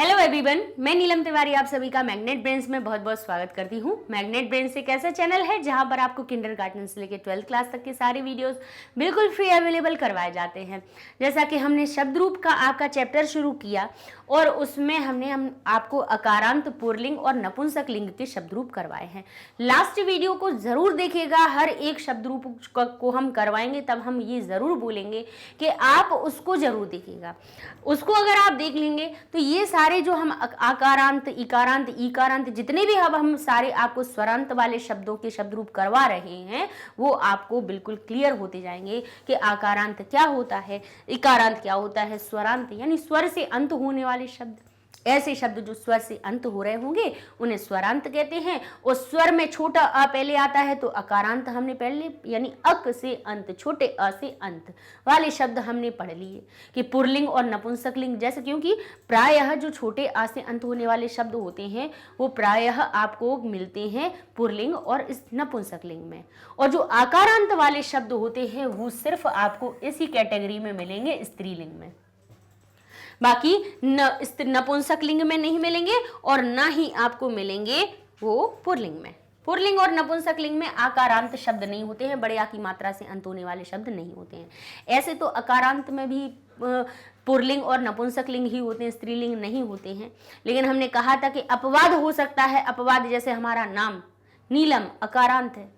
Hello everyone, मैं नीलम तिवारी आप सभी का मैग्नेट ब्रेन्स में बहुत बहुत स्वागत करती हूँ। मैग्नेट ब्रेन्स एक ऐसा चैनल है जहाँ पर आपको किंडरगार्टन से लेकर 12th क्लास तक के सारे वीडियोस बिल्कुल फ्री अवेलेबल करवाए जाते हैं। जैसा कि हमने शब्द रूप का आपका चैप्टर शुरू किया और उसमें हम आपको अकारांत, पुल्लिंग और नपुंसक लिंग के शब्द रूप करवाए हैं। लास्ट वीडियो को ज़रूर देखिएगा, हर एक शब्द रूप को हम करवाएंगे, तब हम ये ज़रूर बोलेंगे कि आप उसको ज़रूर देखिएगा। उसको अगर आप देख लेंगे तो ये सारे जो हम आकारांत, इकारांत, ईकारांत जितने भी अब हम सारे आपको स्वरांत वाले शब्दों के शब्द रूप करवा रहे हैं वो आपको बिल्कुल क्लियर होते जाएंगे कि आकारांत क्या होता है, इकारांत क्या होता है, स्वरांत यानी स्वर से अंत होने वाले शब्द, ऐसे शब्द जो स्वर से अंत हो रहे होंगे उन्हें स्वरांत कहते हैं। और स्वर में छोटा अ पहले आता है तो अकारांत हमने पहले यानी अक से अंत, छोटे अ से अंत वाले शब्द हमने पढ़ लिए कि पुल्लिंग और नपुंसक लिंग। जैसे क्योंकि प्रायः जो छोटे आ से अंत होने वाले शब्द होते हैं वो प्रायः आपको मिलते हैं पुल्लिंग और इस नपुंसक लिंग में, और जो आकारांत वाले शब्द होते हैं वो सिर्फ आपको इसी कैटेगरी में मिलेंगे, स्त्रीलिंग में। बाकी नपुंसक लिंग में नहीं मिलेंगे और ना ही आपको मिलेंगे वो पुल्लिंग में। पुल्लिंग और नपुंसक लिंग में आकारांत शब्द नहीं होते हैं, बड़े आ की मात्रा से अंत होने वाले शब्द नहीं होते हैं। ऐसे तो अकारांत में भी पुल्लिंग और नपुंसक लिंग ही होते हैं, स्त्रीलिंग नहीं होते हैं। लेकिन हमने कहा था कि अपवाद हो सकता है। अपवाद जैसे हमारा नाम नीलम अकारांत है,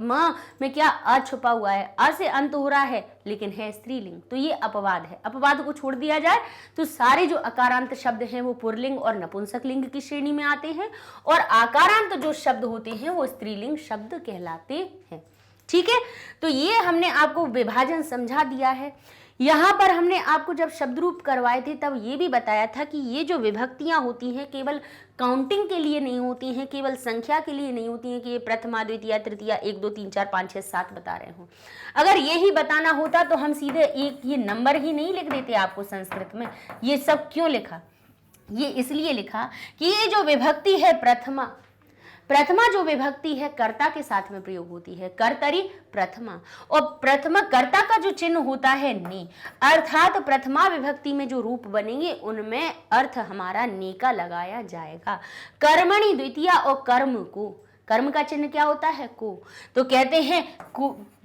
माँ में क्या अ छुपा हुआ है, अ से अंत हो रहा है लेकिन है स्त्रीलिंग, तो ये अपवाद है। अपवाद को छोड़ दिया जाए तो सारे जो अकारांत शब्द हैं वो पुल्लिंग और नपुंसक लिंग की श्रेणी में आते हैं और आकारांत जो शब्द होते हैं वो स्त्रीलिंग शब्द कहलाते हैं। ठीक है, तो ये हमने आपको विभाजन समझा दिया है। यहाँ पर हमने आपको जब शब्द रूप करवाए थे तब ये भी बताया था कि ये जो विभक्तियाँ होती हैं केवल काउंटिंग के लिए नहीं होती हैं, केवल संख्या के लिए नहीं होती हैं कि ये प्रथमा, द्वितीय, तृतीय, 1 2 3 4 5 6 7 बता रहे हों। अगर यही बताना होता तो हम सीधे एक ये नंबर ही नहीं लिख देते आपको संस्कृत में। ये सब क्यों लिखा? ये इसलिए लिखा कि ये जो विभक्ति है प्रथमा जो विभक्ति है कर्ता के साथ में प्रयोग होती है, कर्तरी प्रथमा, और प्रथमा कर्ता का जो चिन्ह होता है ने, अर्थात प्रथमा विभक्ति में जो रूप बनेंगे उनमें अर्थ हमारा ने का लगाया जाएगा। कर्मणि द्वितीय और कर्म का चिन्ह क्या होता है? को। तो कहते हैं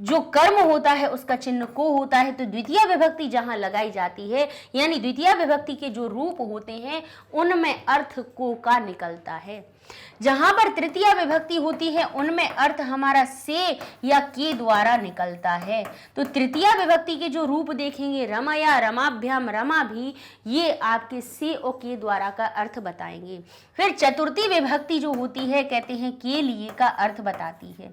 जो कर्म होता है उसका चिन्ह को होता है, तो द्वितीय विभक्ति जहां लगाई जाती है यानी द्वितीय विभक्ति के जो रूप होते हैं उनमें अर्थ को का निकलता है। जहां पर तृतीय विभक्ति होती है उनमें अर्थ हमारा से या के द्वारा निकलता है। तो तृतीय विभक्ति के जो रूप देखेंगे रमया, रमाभ्याम, रमा भी, ये आपके से और के द्वारा का अर्थ बताएंगे। फिर चतुर्थी विभक्ति जो होती है कहते हैं के लिए का अर्थ बताती है।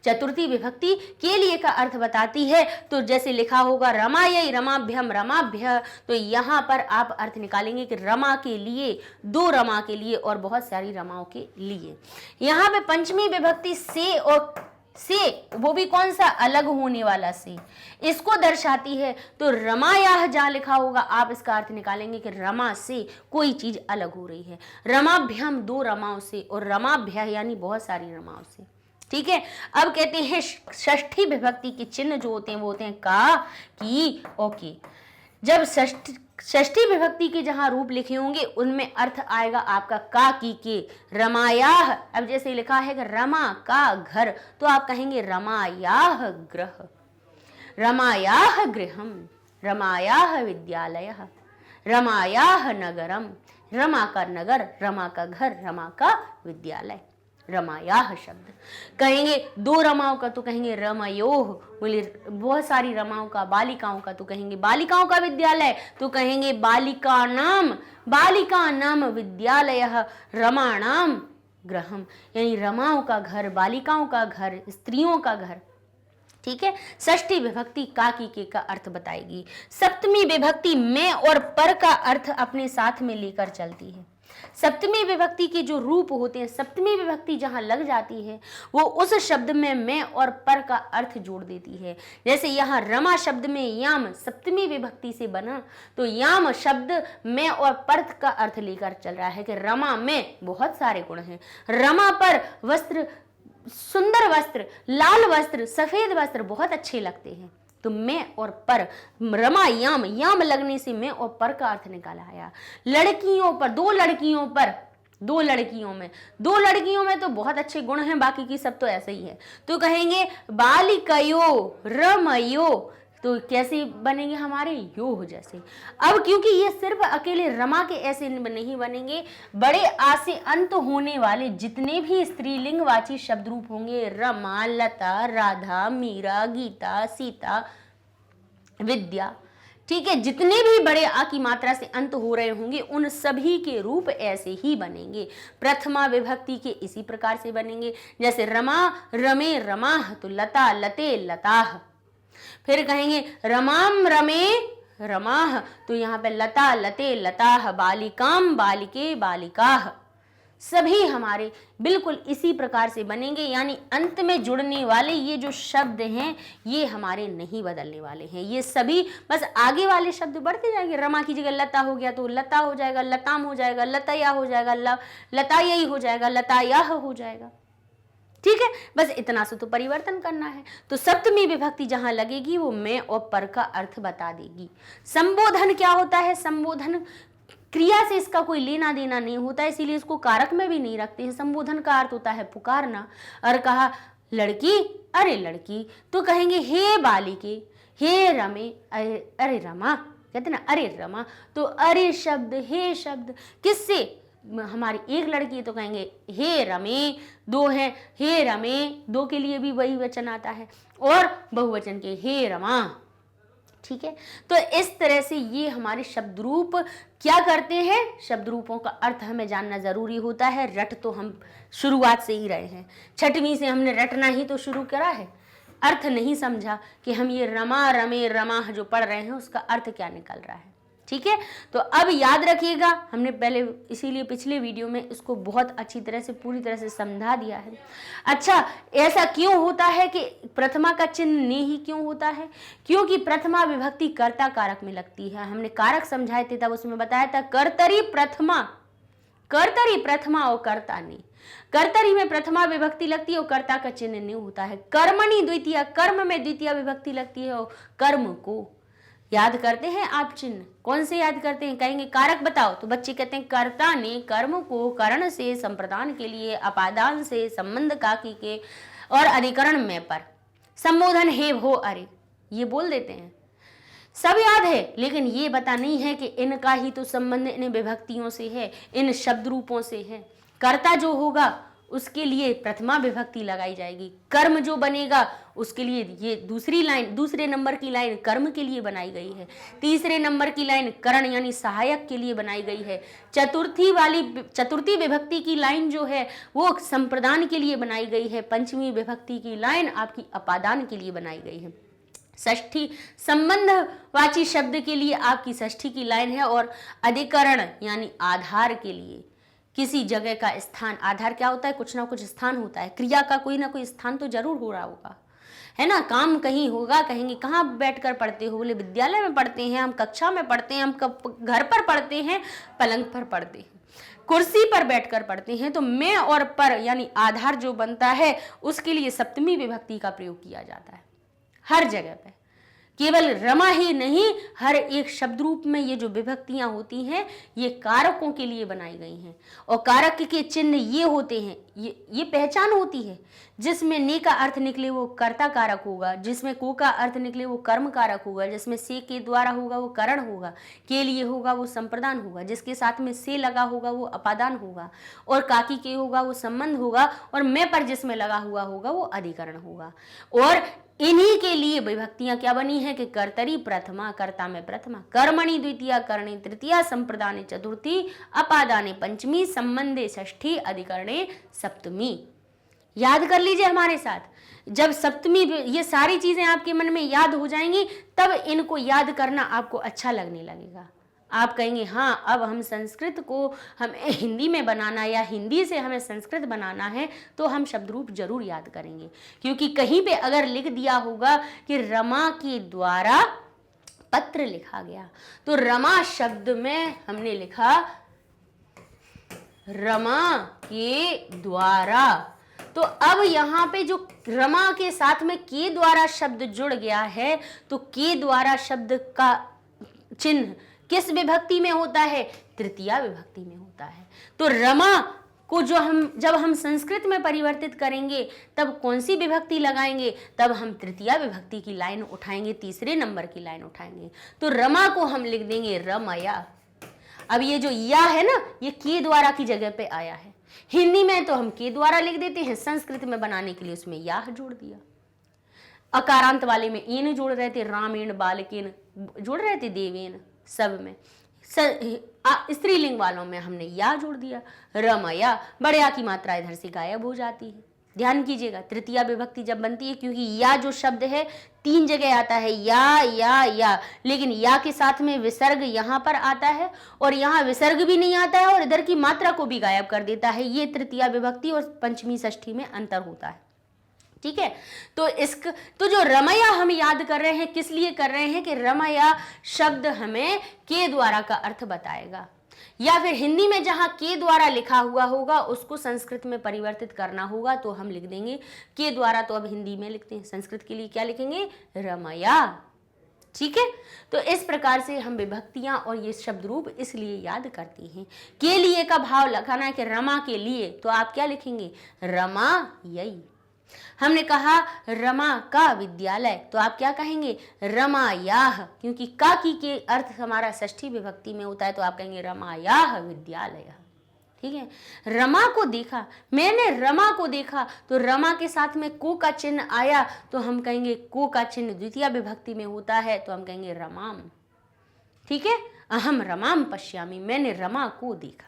चतुर्थी विभक्ति के लिए का अर्थ बताती है, तो जैसे लिखा होगा रमायै, रमाभ्यम, रमाभ्य, तो यहाँ पर आप अर्थ निकालेंगे कि रमा के लिए, 2 रमा के लिए और बहुत सारी रमाओं के लिए। यहाँ पे पंचमी विभक्ति से और से, वो भी कौन सा? अलग होने वाला से, इसको दर्शाती है। तो रमायाह जहाँ लिखा होगा आप इसका अर्थ निकालेंगे कि रमा से कोई चीज अलग हो रही है। रमाभ्यम 2 रमाओं से और रमाभ्य यानी बहुत सारी रमाओं से। ठीक है, अब कहते हैं षष्ठी विभक्ति के चिन्ह जो होते हैं वो होते हैं का, की और के। जब षष्ठी विभक्ति के जहां रूप लिखे होंगे उनमें अर्थ आएगा आपका का, की, के। रमायाह, अब जैसे लिखा है कि रमा का घर, तो आप कहेंगे रमायाह गृह, रमायाह गृहम, रमायाह विद्यालयः, रमायाह नगरम, रमा का नगर, रमा का घर, रमा का विद्यालय। रमायाह शब्द कहेंगे 2 रमाओं का तो कहेंगे रमयोह, बोले बहुत सारी रमाओं का, बालिकाओं का तो कहेंगे बालिकाओं का विद्यालय, तो कहेंगे बालिका नाम विद्यालयः, रमाणाम गृहम, यानी रमाओं का घर, बालिकाओं का घर, स्त्रियों का घर। ठीक है, षष्ठी विभक्ति का, की, के का अर्थ बताएगी। सप्तमी विभक्ति में और पर का अर्थ अपने साथ में लेकर चलती है। सप्तमी विभक्ति के जो रूप होते हैं, सप्तमी विभक्ति जहां लग जाती है वो उस शब्द में और पर का अर्थ जोड़ देती है। जैसे यहाँ रमा शब्द में याम सप्तमी विभक्ति से बना, तो याम शब्द में और पर का अर्थ लेकर चल रहा है कि रमा में बहुत सारे गुण हैं। रमा पर वस्त्र, सुंदर वस्त्र, लाल वस्त्र, सफेद वस्त्र बहुत अच्छे लगते हैं। तो मैं और पर, रमा याम, याम लगने से मैं और पर का अर्थ निकाला आया। लड़कियों पर, दो लड़कियों पर, दो लड़कियों में तो बहुत अच्छे गुण हैं, बाकी की सब तो ऐसे ही है। तो कहेंगे बालिकयो रमयो, तो कैसे बनेंगे हमारे, यो जैसे। अब क्योंकि ये सिर्फ अकेले रमा के ऐसे नहीं बनेंगे, बड़े आ से अंत होने वाले जितने भी स्त्रीलिंगवाची शब्द रूप होंगे, रमा, लता, राधा, मीरा, गीता, सीता, विद्या, ठीक है, जितने भी बड़े आ की मात्रा से अंत हो रहे होंगे उन सभी के रूप ऐसे ही बनेंगे। प्रथमा विभक्ति के इसी प्रकार से बनेंगे, जैसे रमा रमे रमाह, तो लता लते लताह। फिर कहेंगे रमाम रमे रमाह, तो यहाँ पे लता लते लताह, बालिकाम बालिके बालिकाह, सभी हमारे बिल्कुल इसी प्रकार से बनेंगे। यानी अंत में जुड़ने वाले ये जो शब्द हैं ये हमारे नहीं बदलने वाले हैं, ये सभी बस आगे वाले शब्द बढ़ते जाएंगे। रमा की जगह लता हो गया तो लता हो जाएगा, लताम हो जाएगा, लतया हो जाएगा, लतायी हो जाएगा, लतायाह हो जाएगा, ठीक है। बस इतना से तो परिवर्तन करना है। तो सप्तमी विभक्ति जहां लगेगी वो मैं और पर का अर्थ बता देगी। संबोधन क्या होता है, संबोधन क्रिया से इसका कोई लेना देना नहीं होता, इसीलिए इसको कारक में भी नहीं रखते हैं। संबोधन का अर्थ होता है पुकारना। और कहा लड़की, अरे लड़की, तो कहेंगे हे बालिके, हे रमे, अरे रमा, कहते ना अरे रमा, तो अरे शब्द, हे शब्द, किससे, हमारी एक लड़की है तो कहेंगे हे रमे, दो है हे रमे, दो के लिए भी वही वचन आता है, और बहुवचन के हे रमा, ठीक है। तो इस तरह से ये हमारे शब्द रूप क्या करते हैं, शब्द रूपों का अर्थ हमें जानना जरूरी होता है। रट तो हम शुरुआत से ही रहे हैं, छठवीं से हमने रटना ही तो शुरू करा है। अर्थ नहीं समझा कि हम ये रमा रमे रमा जो पढ़ रहे हैं उसका अर्थ क्या निकल रहा है, ठीक है। तो अब याद रखिएगा, हमने पहले इसीलिए पिछले वीडियो में इसको बहुत अच्छी तरह से पूरी तरह से समझा दिया है। अच्छा, ऐसा क्यों होता है कि प्रथमा का चिन्ह ने ही क्यों होता है, क्योंकि प्रथमा विभक्ति कर्ता कारक में लगती है। हमने कारक समझाए थे तब उसमें बताया था कर्तरी प्रथमा, कर्तरी प्रथमा और कर्ता ने, कर्तरी में प्रथमा विभक्ति लगती है और कर्ता का चिन्ह ने होता है। कर्मणि द्वितीय, कर्म में द्वितीय विभक्ति लगती है और कर्म को याद करते हैं आप चिन्ह, कौन से याद करते हैं, कहेंगे कारक बताओ, तो बच्चे कहते हैं कर्ता ने कर्म को करण से संप्रदान के लिए, अपादान से, संबंध काकी के और अधिकरण में पर, संबोधन हे हो अरे, ये बोल देते हैं, सब याद है। लेकिन ये बता नहीं है कि इनका ही तो संबंध इन विभक्तियों से है, इन शब्द रूपों से है। कर्ता जो होगा उसके लिए प्रथमा विभक्ति लगाई जाएगी, कर्म जो बनेगा उसके लिए ये दूसरी लाइन, दूसरे नंबर की लाइन कर्म के लिए बनाई गई है, तीसरे नंबर की लाइन करण यानी सहायक के लिए बनाई गई है, चतुर्थी विभक्ति की लाइन जो है वो संप्रदान के लिए बनाई गई है, पंचमी विभक्ति की लाइन आपकी अपादान के लिए बनाई गई है, षष्ठी संबंधवाची शब्द के लिए आपकी षष्ठी की लाइन है, और अधिकरण यानी आधार के लिए किसी जगह का स्थान, आधार क्या होता है, कुछ ना कुछ स्थान होता है, क्रिया का कोई ना कोई स्थान तो जरूर हो रहा होगा, है ना। काम कहीं होगा, कहेंगे कहाँ बैठकर पढ़ते हो, बोले विद्यालय में पढ़ते हैं, हम कक्षा में पढ़ते हैं, हम घर पर पढ़ते हैं, पलंग पर पढ़ते हैं, कुर्सी पर बैठकर पढ़ते हैं। तो मैं और पर यानी आधार जो बनता है उसके लिए सप्तमी विभक्ति का प्रयोग किया जाता है हर जगह पे। केवल रमा ही नहीं, हर एक शब्द रूप में ये जो विभक्तियां होती हैं ये कारकों के लिए बनाई गई हैं, और कारक के चिन्ह ये होते हैं, ये पहचान होती है। जिसमें ने का अर्थ निकले वो कर्ता कारक होगा, जिसमें को का अर्थ निकले वो कर्म कारक होगा, जिसमें से के द्वारा होगा वो करण होगा, के लिए होगा वो संप्रदान होगा, जिसके साथ में से लगा होगा वो अपादान होगा, और काकी के होगा वो संबंध होगा, और मैं पर जिसमें लगा हुआ होगा वो अधिकरण होगा। और इन्हीं के लिए विभक्तियां क्या बनी है कि कर्तरी प्रथमा, कर्ता में प्रथमा, कर्मणि द्वितीय, करणे तृतीया, संप्रदाने चतुर्थी, अपादाने पंचमी, संबंधे षष्ठी, अधिकरणे सप्तमी। याद कर लीजिए हमारे साथ, जब सप्तमी ये सारी चीजें आपके मन में याद हो जाएंगी तब इनको याद करना आपको अच्छा लगने लगेगा। आप कहेंगे हाँ अब हम संस्कृत को हमें हिंदी में बनाना या हिंदी से हमें संस्कृत बनाना है तो हम शब्द रूप जरूर याद करेंगे, क्योंकि कहीं पे अगर लिख दिया होगा कि रमा के द्वारा पत्र लिखा गया, तो रमा शब्द में हमने लिखा रमा के द्वारा, तो अब यहाँ पे जो रमा के साथ में के द्वारा शब्द जुड़ गया है, तो के द्वारा शब्द का चिन्ह किस विभक्ति में होता है? तृतीया विभक्ति में होता है। तो रमा को जब हम संस्कृत में परिवर्तित करेंगे तब कौन सी विभक्ति लगाएंगे? तब हम तृतीया विभक्ति की लाइन उठाएंगे, तीसरे नंबर की लाइन उठाएंगे। तो रमा को हम लिख देंगे रमया। अब ये जो या है ना, ये के द्वारा की जगह पे आया है। हिंदी में तो हम के द्वारा लिख देते हैं, संस्कृत में बनाने के लिए उसमें या जोड़ दिया। अकारांत वाले में इन जोड़ रहे थे, रामेण बालकेन जोड़ रहे थे, देवेन सब में। स्त्रीलिंग वालों में हमने या जोड़ दिया, रमया। बड़े आ की मात्रा इधर से गायब हो जाती है। ध्यान कीजिएगा, तृतीया विभक्ति जब बनती है, क्योंकि या जो शब्द है 3 जगह आता है, या, लेकिन या के साथ में विसर्ग यहाँ पर आता है और यहाँ विसर्ग भी नहीं आता है और इधर की मात्रा को भी गायब कर देता है। ये तृतीया विभक्ति और पंचमी षष्ठी में अंतर होता है। ठीक है, तो जो रमया हम याद कर रहे हैं, किस लिए कर रहे हैं कि रमया शब्द हमें के द्वारा का अर्थ बताएगा, या फिर हिंदी में जहां के द्वारा लिखा हुआ होगा उसको संस्कृत में परिवर्तित करना होगा, तो हम लिख देंगे के द्वारा। तो अब हिंदी में लिखते हैं, संस्कृत के लिए क्या लिखेंगे? रमया। ठीक है, तो इस प्रकार से हम विभक्तियां और ये शब्द रूप इसलिए याद करते हैं। के लिए का भाव लगाना है कि रमा के लिए, तो आप क्या लिखेंगे? रमा यई। हमने कहा रमा का विद्यालय, तो आप क्या कहेंगे? रमायाह, क्योंकि का की के अर्थ हमारा षष्ठी विभक्ति में होता है, तो आप कहेंगे रमायाह विद्यालय। ठीक है, रमा को देखा, मैंने रमा को देखा, तो रमा के साथ में को का चिन्ह आया, तो हम कहेंगे को का चिन्ह द्वितीय विभक्ति में होता है, तो हम कहेंगे रमाम। ठीक है, अहम रमाम पश्यामी, मैंने रमा को देखा।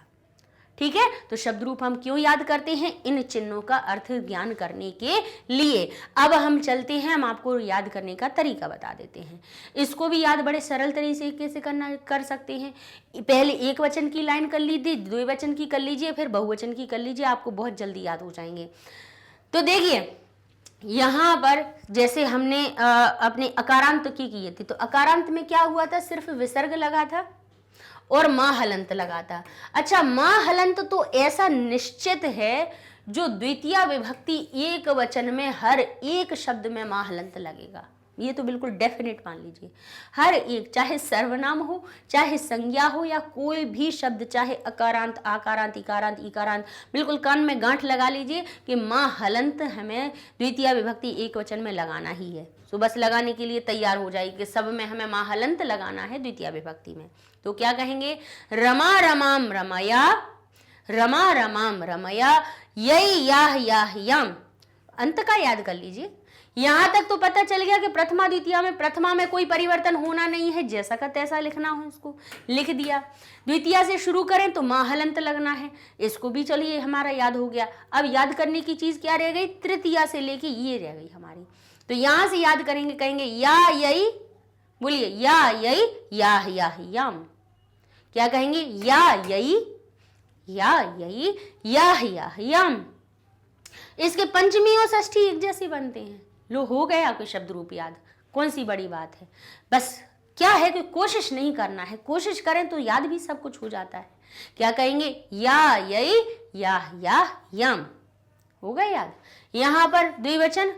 ठीक है, तो शब्द रूप हम क्यों याद करते हैं? इन चिन्हों का अर्थ ज्ञान करने के लिए। अब हम चलते हैं, हम आपको याद करने का तरीका बता देते हैं। इसको भी याद बड़े सरल तरीके से कर सकते हैं। पहले एक वचन की लाइन कर लीजिए, द्विवचन की कर लीजिए, फिर बहुवचन की कर लीजिए, आपको बहुत जल्दी याद हो जाएंगे। तो देखिए यहाँ पर जैसे हमने अपने अकारांत की किए थे, तो अकारांत में क्या हुआ था? सिर्फ विसर्ग लगा था और मां हलंत लगा था। अच्छा, मां हलंत तो ऐसा निश्चित है जो द्वितीय विभक्ति एक वचन में हर एक शब्द में मां हलंत लगेगा, ये तो बिल्कुल डेफिनेट मान लीजिए। हर एक, चाहे सर्वनाम हो, चाहे संज्ञा हो, या कोई भी शब्द, चाहे अकारांत, आकारांत, इकारांत, इकारांत, बिल्कुल कान में गांठ लगा लीजिए कि मां हलंत हमें द्वितीय विभक्ति एक वचन में लगाना ही है। तो बस लगाने के लिए तैयार हो जाएगी कि सब में हमें मां हलंत लगाना है द्वितीय विभक्ति में। तो क्या कहेंगे? रमा रमाम रमया, रमा रमाम रमया, यई याह याह यम। अंत का याद कर लीजिए। यहां तक तो पता चल गया कि प्रथमा द्वितीया में, प्रथमा में कोई परिवर्तन होना नहीं है, जैसा का तैसा लिखना हो, इसको लिख दिया। द्वितीया से शुरू करें तो मां हलंत लगना है, इसको भी चलिए हमारा याद हो गया। अब याद करने की चीज क्या रह गई? तृतीया से लेके ये रह गई हमारी। तो यहां से याद करेंगे, कहेंगे या यई, बोलिए या यई याह याह यम। क्या कहेंगे? या यई याह याह यम। इसके पंचमी और षष्ठी एक जैसे बनते हैं। लो, हो गया आपके शब्द रूप याद, कौन सी बड़ी बात है। बस क्या है कि कोशिश नहीं करना है, कोशिश करें तो याद भी सब कुछ हो जाता है। क्या कहेंगे? या यई याह याह यम, हो गया याद। यहां पर द्विवचन,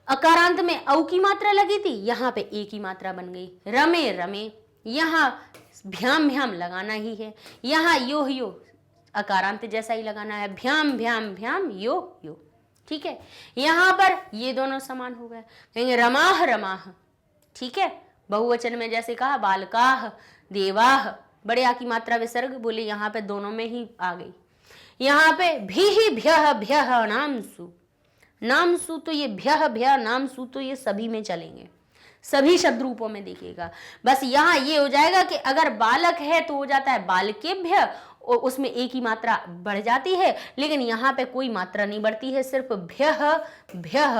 अकारांत में औ की मात्रा लगी थी, यहाँ पे ए की मात्रा बन गई, रमे रमे। यहाँ भ्याम भ्याम लगाना ही है, यहाँ यो यो अकारांत जैसा ही लगाना है, भ्याम भ्याम भ्याम यो यो। ठीक है, यहाँ पर ये दोनों समान हो गए, कहेंगे रमाह रमाह। ठीक है, बहुवचन में जैसे कहा बालकाह देवाह, बड़े आ की मात्रा विसर्ग, बोले यहाँ पे दोनों में ही आ गई। यहाँ पे भी भ्यः भ्यः नामसु, नामसु तो ये भ्यः भ्यः नामसु तो ये सभी में चलेंगे, सभी शब्द रूपों में देखिएगा। बस यहाँ ये हो जाएगा कि अगर बालक है तो हो जाता है बालकेभ्य, और उसमें एक ही मात्रा बढ़ जाती है, लेकिन यहाँ पे कोई मात्रा नहीं बढ़ती है, सिर्फ भ्यः भ्यः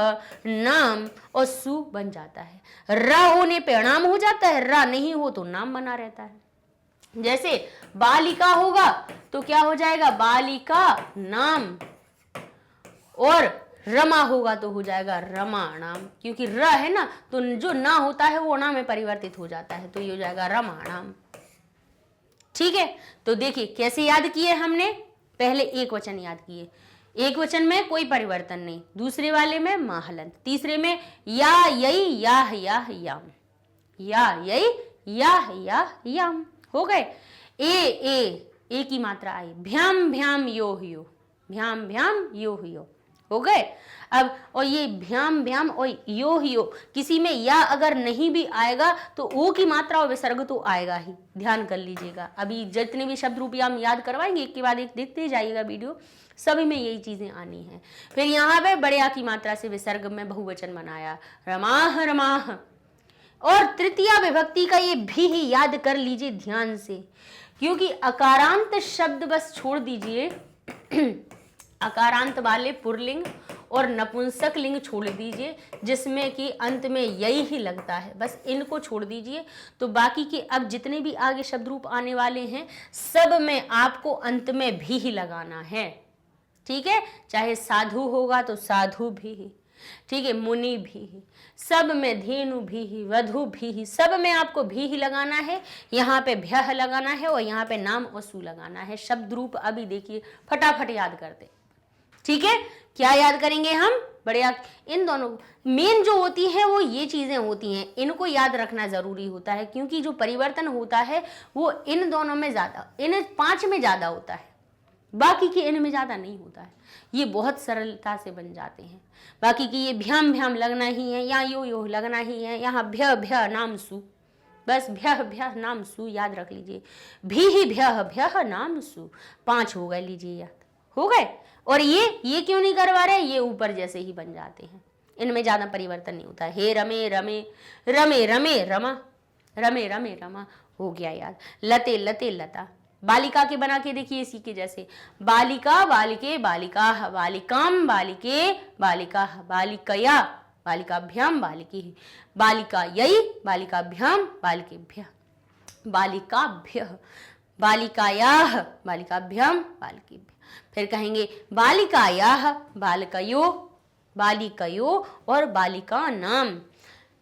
नाम और सु बन जाता है। रा होने पे नाम हो जाता है, रा नहीं हो तो नाम बना रहता है। जैसे बालिका होगा तो क्या हो जाएगा? बालिका नाम, और रमा होगा तो हो जाएगा रमा नाम, क्योंकि र है ना, तो जो ना होता है वो ना में परिवर्तित हो जाता है, तो ये हो जाएगा रमा नाम। ठीक है, तो देखिए कैसे याद किए हमने। पहले एक वचन याद किए, एक वचन में कोई परिवर्तन नहीं, दूसरे वाले में महलंत, तीसरे में या यई याह याह याम, या यई याह याह याम हो गए। ए की मात्रा आई, भ्याम भ्याम यो यो, भ्याम भ्याम यो यो हो गए। अब और ये भ्याम भ्याम और यो किसी में या अगर नहीं भी आएगा तो ओ की मात्रा और विसर्ग तो आएगा ही, ध्यान कर लीजिएगा। अभी जितने भी शब्द रूप हम याद करवाएंगे एक के बाद एक देखते जाइएगा वीडियो, सभी में यही चीजें आनी है। फिर यहाँ पे बड़े आ की मात्रा से विसर्ग में बहुवचन बनाया, रमाह रमाह। और तृतीया विभक्ति का ये भी ही याद कर लीजिए ध्यान से, क्योंकि अकारांत शब्द बस छोड़ दीजिए, अकारांत वाले पुरलिंग और नपुंसक लिंग छोड़ दीजिए जिसमें कि अंत में यही ही लगता है, बस इनको छोड़ दीजिए। तो बाकी के अब जितने भी आगे शब्द रूप आने वाले हैं सब में आपको अंत में भी ही लगाना है, ठीक है। चाहे साधु होगा तो साधु भी ही, ठीक है, मुनि भी ही, सब में धेनु भी ही, वधु भी ही, सब में आपको भी ही लगाना है। यहाँ पे भ्यः लगाना है और यहाँ पे नाम और सु लगाना है। शब्द रूप अभी देखिए फटाफट याद करते, ठीक है। क्या याद करेंगे हम, बढ़िया। इन दोनों मेन जो होती है वो ये चीजें होती हैं, इनको याद रखना जरूरी होता है, क्योंकि जो परिवर्तन होता है वो इन दोनों में ज्यादा, इन 5 में ज्यादा होता है, बाकी के इन में ज्यादा नहीं होता है। ये बहुत सरलता से बन जाते हैं। बाकी की ये भ्याम भ्याम लगना ही है, या यो लगना ही है, यहाँ भ्य भ्य नाम सु, बस भ्य भ्य नाम सु याद रख लीजिए। भी ही भ्य भ्य नाम सु, 5 हो गए, लीजिए याद हो गए। और ये क्यों नहीं करवा रहे, ये ऊपर जैसे ही बन जाते हैं, इनमें ज्यादा परिवर्तन नहीं होता है। हे रमे रमे, रमे रमे रमा, रमे रमे रमा हो गया याद। लते लते लता, बालिका के बना के देखिए इसी के जैसे, बालिका बालिके बालिका, बालिकाम बालिके बालिका, बालिकया बालिकाभ्याम बालिकी, बालिका यई बालिकाभ्याम बालिकेभ्यः, बालिकाभ्यः, बालिकायाः बालिकाभ्याम बालिकेभ्यः। फिर कहेंगे बालिकायाः बालकयो, बालिकयो और बालिका नाम,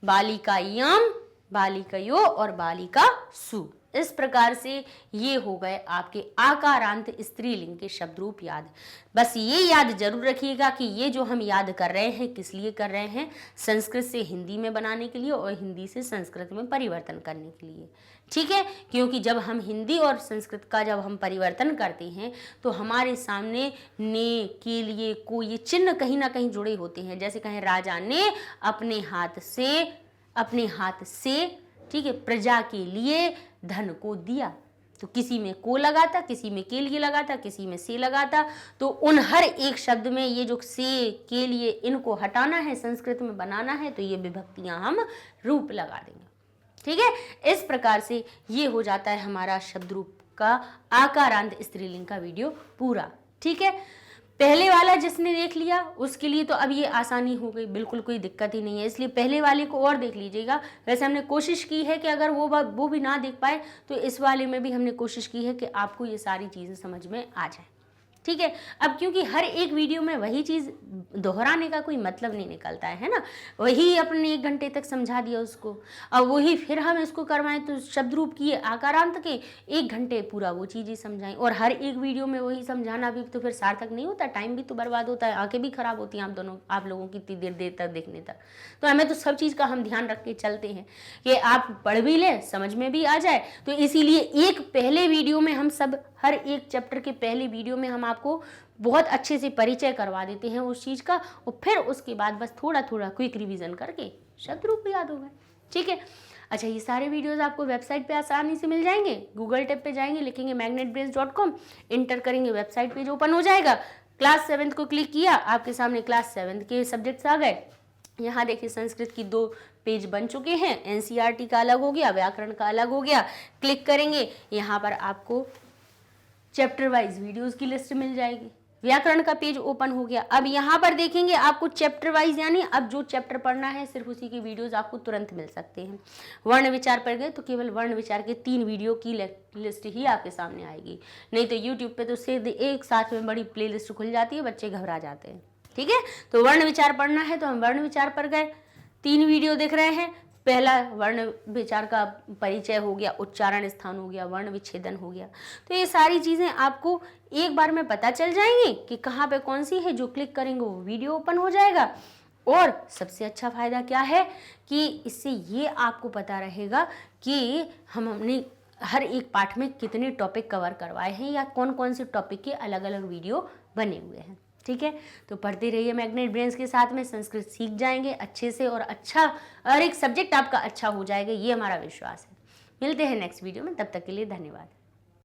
बालिकायाम बालिकयो और बालिका सु। इस प्रकार से ये हो गए आपके आकारांत स्त्रीलिंग के शब्द रूप याद। बस ये याद जरूर रखिएगा कि ये जो हम याद कर रहे हैं किस लिए कर रहे हैं, संस्कृत से हिंदी में बनाने के लिए और हिंदी से संस्कृत में परिवर्तन करने के लिए, ठीक है। क्योंकि जब हम हिंदी और संस्कृत का जब हम परिवर्तन करते हैं तो हमारे सामने ने के लिए कोई चिन्ह कहीं ना कहीं जुड़े होते हैं। जैसे कहें राजा ने अपने हाथ से, ठीक है, प्रजा के लिए धन को दिया, तो किसी में को लगाता, किसी में के लिए लगाता, किसी में से लगाता। तो उन हर एक शब्द में ये जो से के लिए इनको हटाना है, संस्कृत में बनाना है, तो ये विभक्तियां हम रूप लगा देंगे, ठीक है। इस प्रकार से ये हो जाता है हमारा शब्द रूप का आकारांत स्त्रीलिंग का वीडियो पूरा, ठीक है। पहले वाला जिसने देख लिया उसके लिए तो अब ये आसानी हो गई, बिल्कुल कोई दिक्कत ही नहीं है, इसलिए पहले वाले को और देख लीजिएगा। वैसे हमने कोशिश की है कि अगर वो भी ना देख पाए तो इस वाले में भी हमने कोशिश की है कि आपको ये सारी चीज़ें समझ में आ जाए, ठीक है। अब क्योंकि हर एक वीडियो में वही चीज़ दोहराने का कोई मतलब नहीं निकलता है ना, वही अपने 1 घंटे तक समझा दिया उसको, अब वही फिर हम इसको करवाएं तो शब्द रूप की आकारांत के 1 घंटे पूरा वो चीज़ ही समझाएं, और हर एक वीडियो में वही समझाना भी तो फिर सार्थक नहीं होता, टाइम भी तो बर्बाद होता है, आंखें भी खराब होती हैं आप लोगों की इतनी देर तक देखने तक। तो हमें तो सब चीज़ का हम ध्यान रख के चलते हैं कि आप पढ़ भी लें, समझ में भी आ जाए। तो इसीलिए एक पहले वीडियो में हम सब हर एक चैप्टर के पहले वीडियो में हम आपको बहुत अच्छे से परिचय करवा देते हैं उस चीज़ का, और फिर उसके बाद बस थोड़ा थोड़ा क्विक रिवीजन करके शब्द रूप याद हो गए, ठीक है। अच्छा, ये सारे वीडियोस आपको वेबसाइट पे आसानी से मिल जाएंगे। गूगल टैब पे जाएंगे, लिखेंगे magnetbrains.com, इंटर करेंगे, वेबसाइट पेज ओपन हो जाएगा। क्लास 7th को क्लिक किया, आपके सामने क्लास 7th के सब्जेक्ट्स आ गए। यहाँ देखिए संस्कृत की 2 पेज बन चुके हैं, NCERT का अलग हो गया, व्याकरण का अलग हो गया। क्लिक करेंगे, यहाँ पर आपको चैप्टर वाइज वीडियोस की लिस्ट मिल जाएगी। व्याकरण का पेज ओपन हो गया। अब यहाँ पर देखेंगे आपको चैप्टर वाइज, यानी अब जो चैप्टर पढ़ना है सिर्फ उसी के वीडियोस आपको तुरंत मिल सकते हैं। वर्ण विचार पर गए तो केवल वर्ण विचार के 3 वीडियो की लिस्ट ही आपके सामने आएगी, नहीं तो यूट्यूब पे तो सीधे एक साथ में बड़ी प्ले लिस्ट खुल जाती है, बच्चे घबरा जाते हैं, ठीक है। तो वर्ण विचार पढ़ना है तो हम वर्ण विचार पर गए, 3 वीडियो दिख रहे हैं, पहला वर्ण विचार का परिचय हो गया, उच्चारण स्थान हो गया, वर्ण विच्छेदन हो गया। तो ये सारी चीज़ें आपको एक बार में पता चल जाएंगी कि कहाँ पे कौन सी है। जो क्लिक करेंगे वो वीडियो ओपन हो जाएगा। और सबसे अच्छा फ़ायदा क्या है कि इससे ये आपको पता रहेगा कि हमने हर एक पाठ में कितने टॉपिक कवर करवाए हैं या कौन कौन से टॉपिक के अलग अलग वीडियो बने हुए हैं। ठीक है, तो पढ़ते रहिए मैग्नेट ब्रेन्स के साथ में, संस्कृत सीख जाएंगे अच्छे से और अच्छा, और एक सब्जेक्ट आपका अच्छा हो जाएगा, ये हमारा विश्वास है। मिलते हैं नेक्स्ट वीडियो में, तब तक के लिए धन्यवाद।